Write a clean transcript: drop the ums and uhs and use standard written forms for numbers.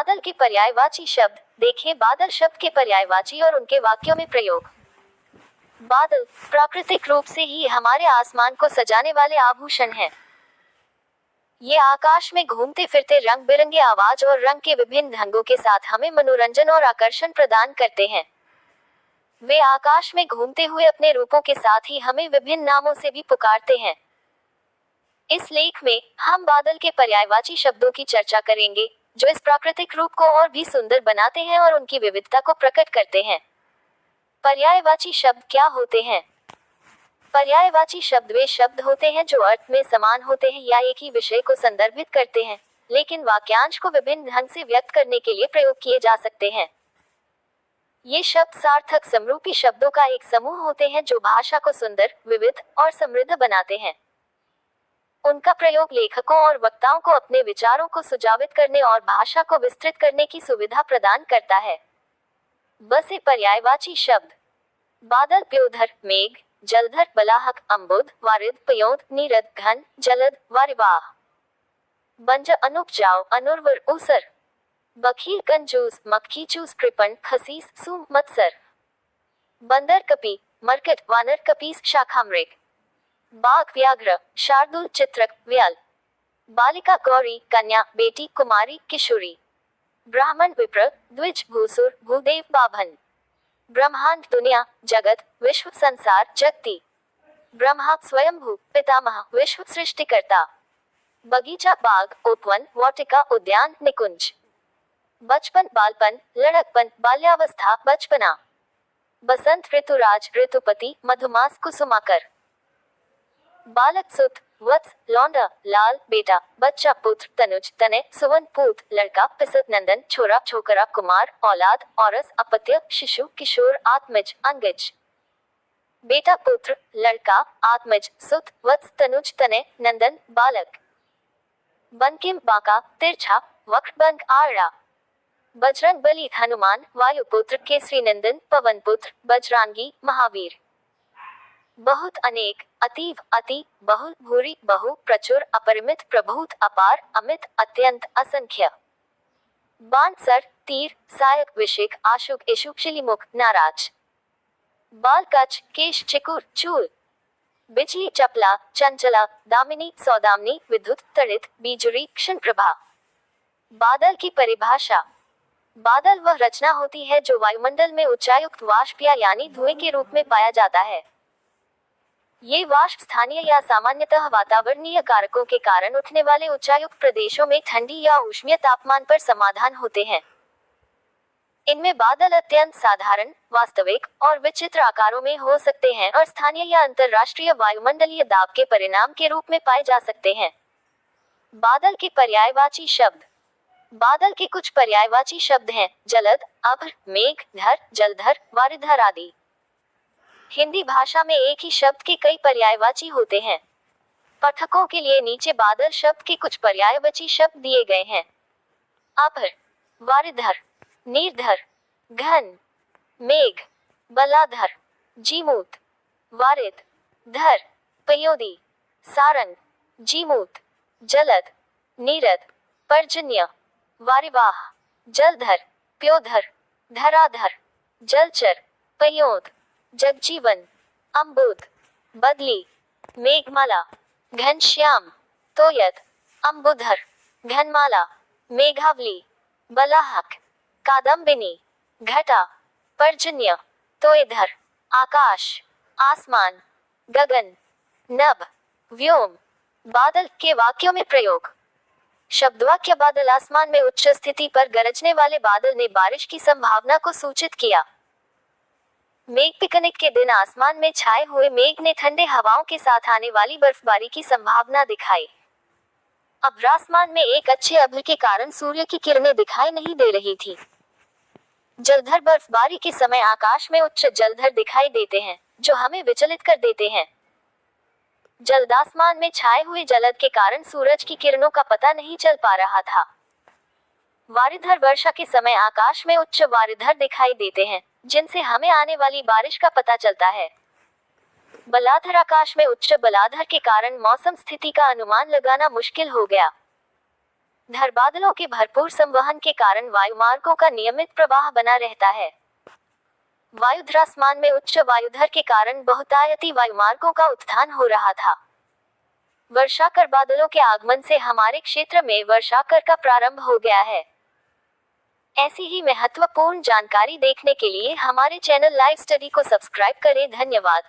बादल के पर्यायवाची शब्द। देखें बादल शब्द के पर्यायवाची और उनके वाक्यों में प्रयोग। बादल प्राकृतिक रूप से ही हमारे आसमान को सजाने वाले आभूषण हैं। ये आकाश में घूमते फिरते रंग बिरंगे आवाज और रंग के विभिन्न ढंगों के साथ हमें मनोरंजन और आकर्षण प्रदान करते हैं। वे आकाश में घूमते हुए अपने रूपों के साथ ही हमें विभिन्न नामों से भी पुकारते हैं। इस लेख में हम बादल के पर्यायवाची शब्दों की चर्चा करेंगे, जो इस प्राकृतिक रूप को और भी सुंदर बनाते हैं और उनकी विविधता को प्रकट करते हैं। पर्यायवाची शब्द क्या होते हैं? पर्यायवाची शब्द वे शब्द होते हैं जो अर्थ में समान होते हैं या एक ही विषय को संदर्भित करते हैं, लेकिन वाक्यांश को विभिन्न ढंग से व्यक्त करने के लिए प्रयोग किए जा सकते हैं। ये शब्द सार्थक समरूपी शब्दों का एक समूह होते हैं जो भाषा को सुंदर, विविध और समृद्ध बनाते हैं। उनका प्रयोग लेखकों और वक्ताओं को अपने विचारों को सुझावित करने और भाषा को विस्तृत करने की सुविधा प्रदान करता है। बसे पर्यायवाची शब्द। बादल प्योधर मेघ, जलधर बलाहक अम्बुद, वारिद पयोद, नीरद घन, जलद वारिवाह। बंज अनुपजाऊ अनुर्वर ऊसर। बखीर कंजूस मक्खी चूस कृपण खसीस सूम मत्सर। बंदर कपी मरकट वानर कपीस शाखामृग। बाघ व्याघ्र शार्दूल चित्रक व्याल। बालिका गौरी कन्या बेटी कुमारी किशोरी। ब्राह्मण विप्र द्विज भूसुर भूदेव बाभन। ब्रह्मांड दुनिया जगत विश्व संसार जगती। ब्रह्मा स्वयंभू पितामह विश्व सृष्टिकर्ता। बगीचा बाग उपवन वाटिका उद्यान निकुंज। बचपन बालपन लड़कपन बाल्यावस्था बचपना। बसंत ऋतुराज ऋतुपति मधुमास कुसुमाकर। बालक सुत वत्स लौंडा लाल बेटा बच्चा पुत्र तनुज तनय सुवन पूत लड़का पिसत नंदन छोरा छोकरा कुमार औलाद औरस अपत्य शिशु किशोर आत्मज अंगज। बेटा पुत्र लड़का आत्मज सुत वत्स तनुज तनय नंदन बालक। बंकिम बांका तिरछा वक्रबंक आड़ा। बजरंग बली हनुमान वायुपुत्र केसरी नंदन पवन पुत्र बजरांगी महावीर। बहुत अनेक अतीव अति बहुल भूरी बहु प्रचुर अपरिमित प्रभूत अपार अमित अत्यंत असंख्य। बाण सर तीर सायक विशिक आशुक इशुक शिलीमुख नाराज। बाल कच केश चिकुर चूल। बिजली चपला चंचला दामिनी सौदामिनी विद्युत तड़ित बीजुरी क्षण प्रभा। बादल की परिभाषा। बादल वह रचना होती है जो वायुमंडल में उच्चायुक्त वाष्प यानी धुएं के रूप में पाया जाता है। ये वाष्प स्थानीय या सामान्यतः वातावरणीय कारकों के कारण उठने वाले उच्चायुक्त प्रदेशों में ठंडी या ऊष्मीय तापमान पर समाधान होते हैं। इनमें बादल अत्यंत साधारण, वास्तविक और विचित्र आकारों में हो सकते हैं और स्थानीय या अंतरराष्ट्रीय वायुमंडलीय दाब के परिणाम के रूप में पाए जा सकते हैं। बादल के पर्यायवाची शब्द। बादल के कुछ पर्यायवाची शब्द हैं जलद, अभ्र, मेघ, धर, जलधर, वारिधर आदि। हिंदी भाषा में एक ही शब्द के कई पर्यायवाची होते हैं। पाठकों के लिए नीचे बादल शब्द के कुछ पर्यायवाची शब्द दिए गए हैं। अभ्र, वारिधर, नीरधर, घन, मेघ, बलाधर, जीमूत, वारिद, धर, पयोदी, सारंग, जीमूत, जलद, नीरद, पर्जन्य, वारिवाह, जलधर, प्योधर, धराधर, जलचर, पयोद, जगजीवन, अम्बुद, बदली, मेघमाला, घनश्याम, तोयद, अम्बुधर, घनमाला, मेघावली, बलाहक, कादम्बिनी, घटा, पर्जन्य, तोयधर, आकाश, आसमान, गगन, नभ, व्योम। बादल के वाक्यों में प्रयोग। शब्दवाक्य बादल आसमान में उच्च स्थिति पर गरजने वाले बादल ने बारिश की संभावना को सूचित किया। मेघ पिकनिक के दिन आसमान में छाए हुए मेघ ने ठंडे हवाओं के साथ आने वाली बर्फबारी की संभावना दिखाई। अब आसमान में एक अच्छे अभ्र के कारण सूर्य की किरणें दिखाई नहीं दे रही थी। जलधर बर्फबारी के समय आकाश में उच्च जलधर दिखाई देते हैं, जो हमें विचलित कर देते हैं। जल्द आसमान में छाए हुए जलद के कारण सूरज की किरणों का पता नहीं चल पा रहा था। वारिधर वर्षा के समय आकाश में उच्च वारिधर दिखाई देते हैं, जिनसे हमें आने वाली बारिश का पता चलता है। बलाधर आकाश में उच्च बलाधर के कारण मौसम स्थिति का अनुमान लगाना मुश्किल हो गया। धर बादलों के भरपूर संवहन के कारण वायुमार्गों का नियमित प्रवाह बना रहता है। वायुद्रासमान में उच्च वायुधर के कारण बहुतायती वायुमार्गों का उत्थान हो रहा था। वर्षाकर बादलों के आगमन से हमारे क्षेत्र में वर्षाकर का प्रारंभ हो गया है। ऐसी ही महत्वपूर्ण जानकारी देखने के लिए हमारे चैनल लाइव स्टडी को सब्सक्राइब करें। धन्यवाद।